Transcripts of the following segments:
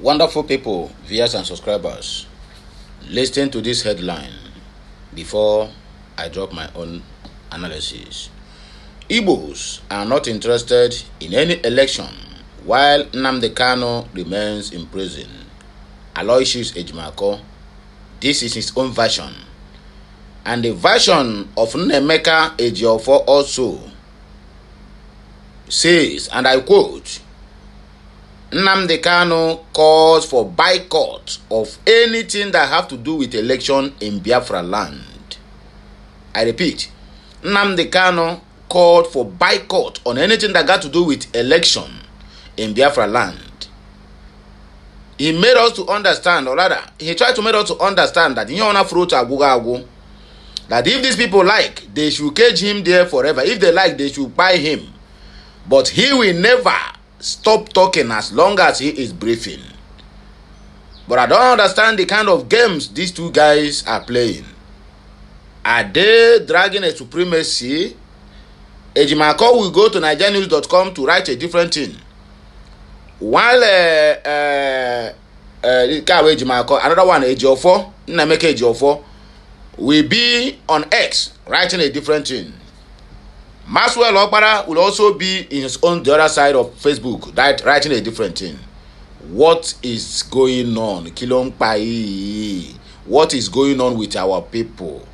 Wonderful people, viewers and subscribers, listen to this headline before I drop my own analysis. Igbos are not interested in any election while Nnamdi Kanu remains in prison. Aloysius Ejimako, this is his own version. And the version of MNK Ejiofor also says, and I quote, Nnamdi Kanu calls for boycott of anything that have to do with election in Biafra land. I repeat, Nnamdi Kanu called for boycott on anything that got to do with election in Biafra land. He made us to understand, or rather, he tried to make us to understand that that if these people like, they should cage him there forever. If they like, they should buy him. But he will never stop talking as long as he is briefing. But I don't understand the kind of games these two guys are playing. Are they dragging a supremacy? Ejimako will go to nigerianews.com to write a different thing. While another one, Ejiofor, Nnamdi Ejiofor, will be on X writing a different thing. Maxwell Okpara will also be in his own the other side of Facebook, writing a different thing. What is going on? What is going on with our people?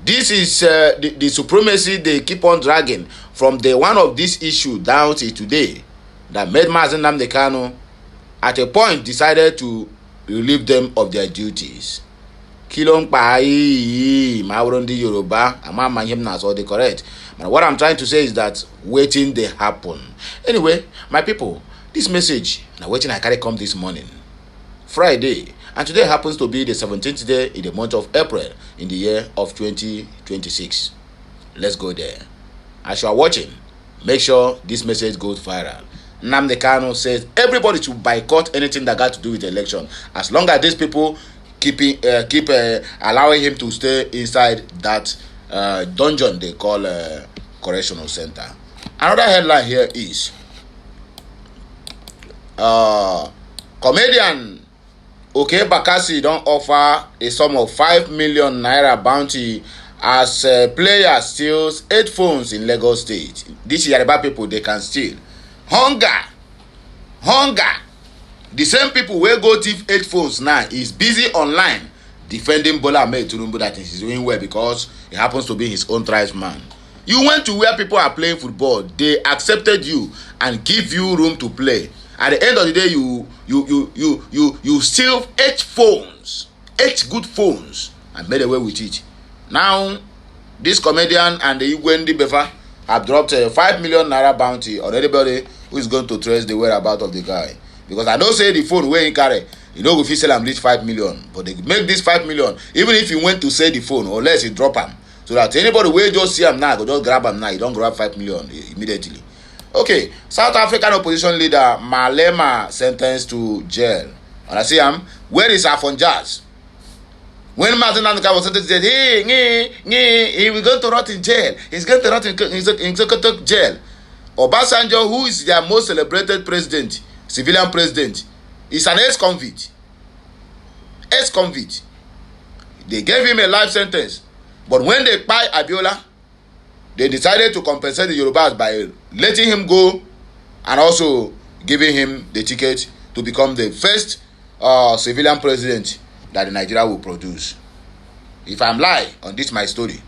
This is the supremacy they keep on dragging from the one of this issue down to today that made Mazen Nnamdi Kanu at a point decided to relieve them of their duties. Yoruba, they correct. But what I'm trying to say is that waiting they happen. Anyway, my people, this message now waiting I carry come this morning, Friday, and today happens to be the 17th day in the month of April in the year of 2026. Let's go there. As you are watching, make sure this message goes viral. Nnamdi Kanu says everybody should boycott anything that got to do with the election, as long as these people keep allowing him to stay inside that dungeon they call correctional center. Another headline here is comedian Bakassi don't offer a sum of 5 million naira bounty as player steals 8 phones in Lagos State. This Yoruba people, they can steal. Hunger. The same people where go thief 8 phones now is busy online defending Bola Ahmed Tinubu that is doing well because he happens to be his own tribesman. You went to where people are playing football. They accepted you and give you room to play. At the end of the day, you steal 8 phones, 8 good phones, and made away with it. Now, this comedian and the Igwendi Befa have dropped a 5 million naira bounty on anybody who is going to trace the whereabouts of the guy. Because I don't say the phone where he carry, if you sell and reach 5 million, but they make this 5 million, even if you went to sell the phone, or less you drop him. So that anybody will just see him now, go just grab him now, you don't grab 5 million immediately. Okay, South African opposition leader Malema sentenced to jail. And I see him, where is Afonjas? When Martin Nanka was sentenced, he said, he will go to rot in jail. He's going to rot in jail. Obasanjo, who is their most celebrated president, civilian president, is an ex-convict. Ex-convict. They gave him a life sentence. But when they buy Abiola, they decided to compensate the Yorubas by letting him go and also giving him the ticket to become the first civilian president that Nigeria will produce. If I'm lying on this my story,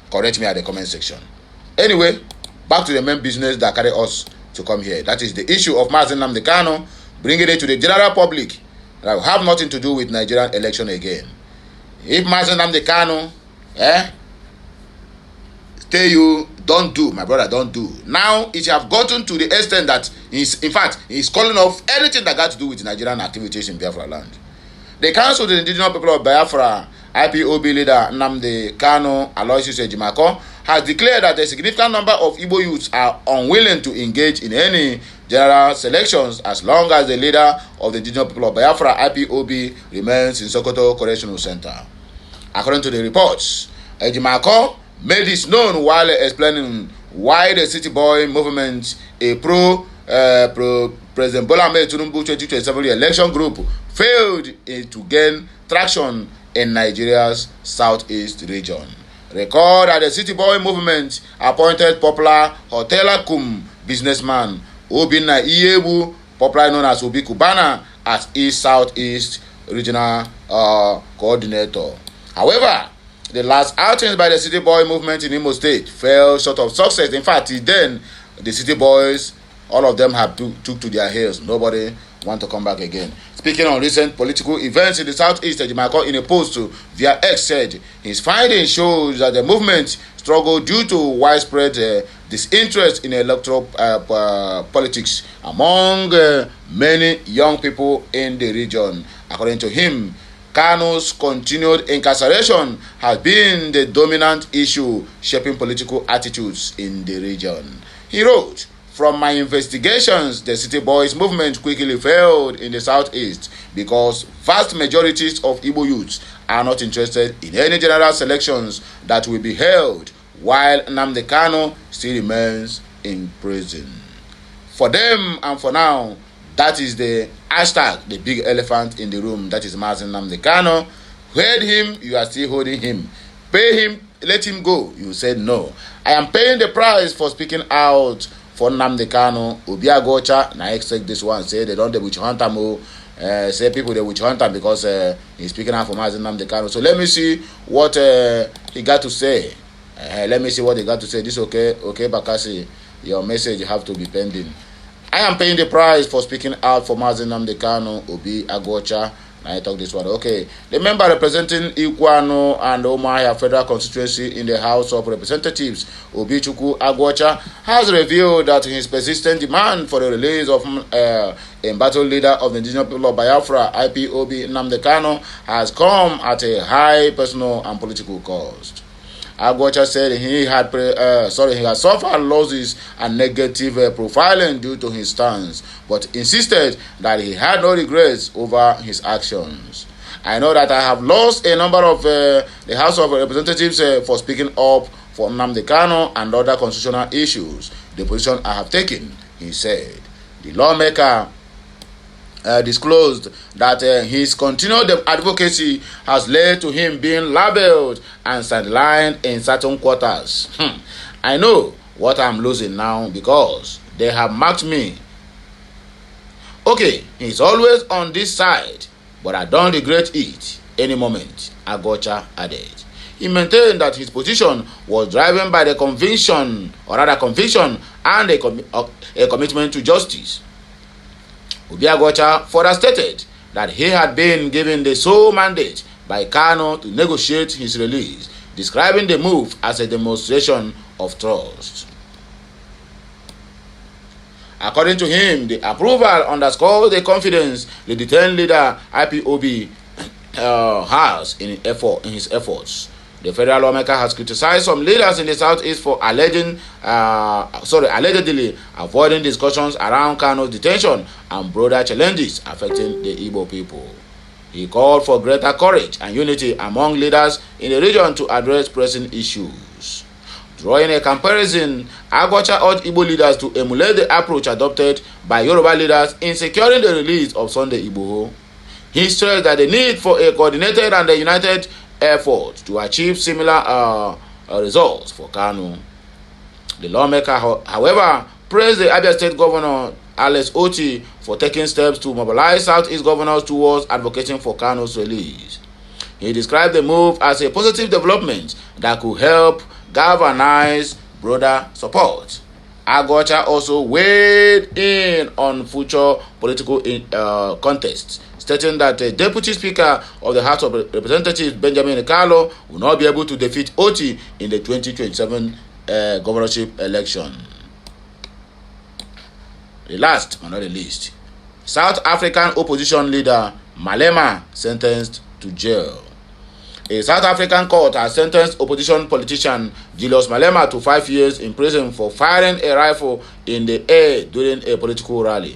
correct me at the comment section. Anyway, back to the main business that carry us to come here. That is the issue of Mazen Nnamdi Kanu, bringing it to the general public that will have nothing to do with Nigerian election again. If Mazen Nnamdi Kanu, tell you, don't do, my brother, don't do. Now, it have gotten to the extent that he's calling off anything that got to do with Nigerian activities in Biafra land. The Council of the Indigenous People of Biafra, IPOB leader Nnamdi Kanu, Aloysius Ejimako, has declared that a significant number of Igbo youths are unwilling to engage in any general selections as long as the leader of the Indigenous People of Biafra, IPOB, remains in Sokoto Correctional Center. According to the reports, Ejimako made this known while explaining why the City Boy movement, a President Bola Ahmed Tinubu 2027 election group failed to gain traction in Nigeria's southeast region. Recall that the City Boy movement appointed popular Hotelakum businessman Obinna Iyebu, popularly known as Obi Kubana, as East Southeast Regional Coordinator. However, the last outings by the City Boy movement in Imo State fell short of success. In fact, then the City Boys, all of them have took to their heels. Nobody want to come back again. Speaking on recent political events in the southeast, Ejimako, in a post via X, said his findings shows that the movement struggled due to widespread disinterest in electoral politics among many young people in the region. According to him, Kanu's continued incarceration has been the dominant issue shaping political attitudes in the region. He wrote, "From my investigations, the City Boys movement quickly failed in the southeast because vast majorities of Igbo youths are not interested in any general selections that will be held while Nnamdi Kanu still remains in prison." For them and for now, that is the hashtag, the big elephant in the room. That is Mazi Nnamdi Kanu. Heard him, you are still holding him. Pay him, let him go. You said no. I am paying the price for speaking out for Nnamdi Kanu. Obi Agocha, na expect this one, say they don't the witch hunter mo. Say people they witch hunter because he's speaking out for Mazi Nnamdi Kanu. So let me see what he got to say. Let me see what he got to say. This okay, Bakasi, your message have to be pending. I am paying the price for speaking out for Mazi Nnamdi Kanu, Obi Agocha. Now I talk this one. Okay. The member representing Ikwano and Omaya Federal Constituency in the House of Representatives, Obi Chukwu Agocha, has revealed that his persistent demand for the release of embattled leader of the indigenous people of Biafra, IPOB Nnamdi Kanu, has come at a high personal and political cost. Agocha said he had suffered losses and negative profiling due to his stance, but insisted that he had no regrets over his actions. I know that I have lost a number of the House of Representatives for speaking up for Nnamdi Kanu and other constitutional issues. The position I have taken, he said. The lawmaker disclosed that his continued advocacy has led to him being labeled and sidelined in certain quarters. I know what I'm losing now because they have marked me. Okay, he's always on this side, but I don't regret it any moment, Agocha added. He maintained that his position was driven by the conviction and a commitment to justice. Obi Agocha further stated that he had been given the sole mandate by Kanu to negotiate his release, describing the move as a demonstration of trust. According to him, the approval underscores the confidence the detained leader IPOB has in his efforts. The federal lawmaker has criticized some leaders in the southeast for allegedly avoiding discussions around Kanu's detention and broader challenges affecting the Igbo people. He called for greater courage and unity among leaders in the region to address pressing issues. Drawing a comparison, Agocha urged Igbo leaders to emulate the approach adopted by Yoruba leaders in securing the release of Sunday Igboho. He stressed that the need for a coordinated and a united effort to achieve similar results for Kanu. The lawmaker, however, praised the Abia State Governor Alex Oti for taking steps to mobilize Southeast governors towards advocating for Kanu's release. He described the move as a positive development that could help galvanize broader support. Agocha also weighed in on future political contests, stating that the Deputy Speaker of the House of Representatives, Benjamin Ekalo, will not be able to defeat Oti in the 2027 governorship election. The last but not the least, South African opposition leader Malema sentenced to jail. A South African court has sentenced opposition politician Julius Malema to 5 years in prison for firing a rifle in the air during a political rally.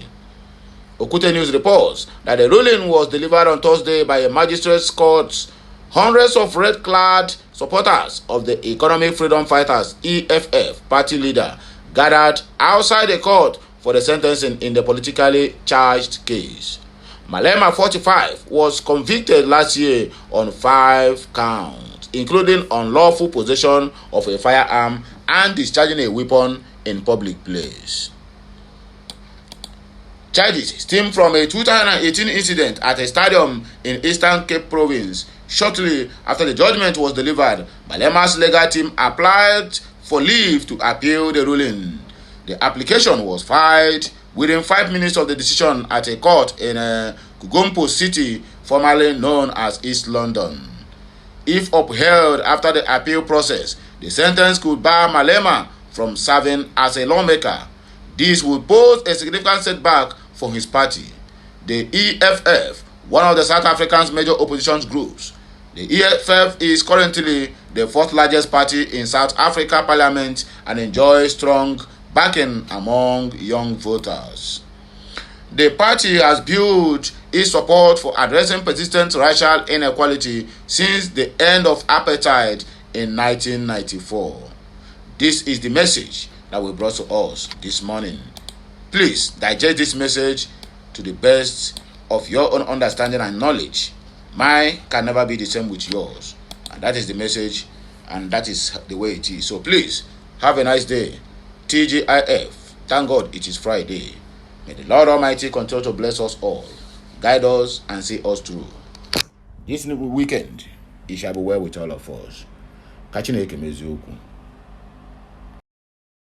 Okute News reports that the ruling was delivered on Thursday by a magistrate's court. Hundreds of red-clad supporters of the Economic Freedom Fighters (EFF) party leader gathered outside the court for the sentencing in the politically charged case. Malema, 45, was convicted last year on 5 counts, including unlawful possession of a firearm and discharging a weapon in public place. Charges stem from a 2018 incident at a stadium in Eastern Cape Province. Shortly after the judgment was delivered, Malema's legal team applied for leave to appeal the ruling. The application was filed within 5 minutes of the decision at a court in Kugompo City, formerly known as East London. If upheld after the appeal process, the sentence could bar Malema from serving as a lawmaker. This would pose a significant setback for his party, the EFF, one of the South Africa's major opposition groups. The EFF is currently the 4th largest party in South Africa Parliament and enjoys strong backing among young voters. The party has built its support for addressing persistent racial inequality since the end of apartheid in 1994. This is the message that we brought to us this morning. Please digest this message to the best of your own understanding and knowledge. Mine can never be the same with yours. And that is the message, and that is the way it is. So please, have a nice day. TGIF. Thank God it is Friday. May the Lord Almighty continue to bless us all, guide us, and see us through. This weekend, it shall be well with all of us. Catching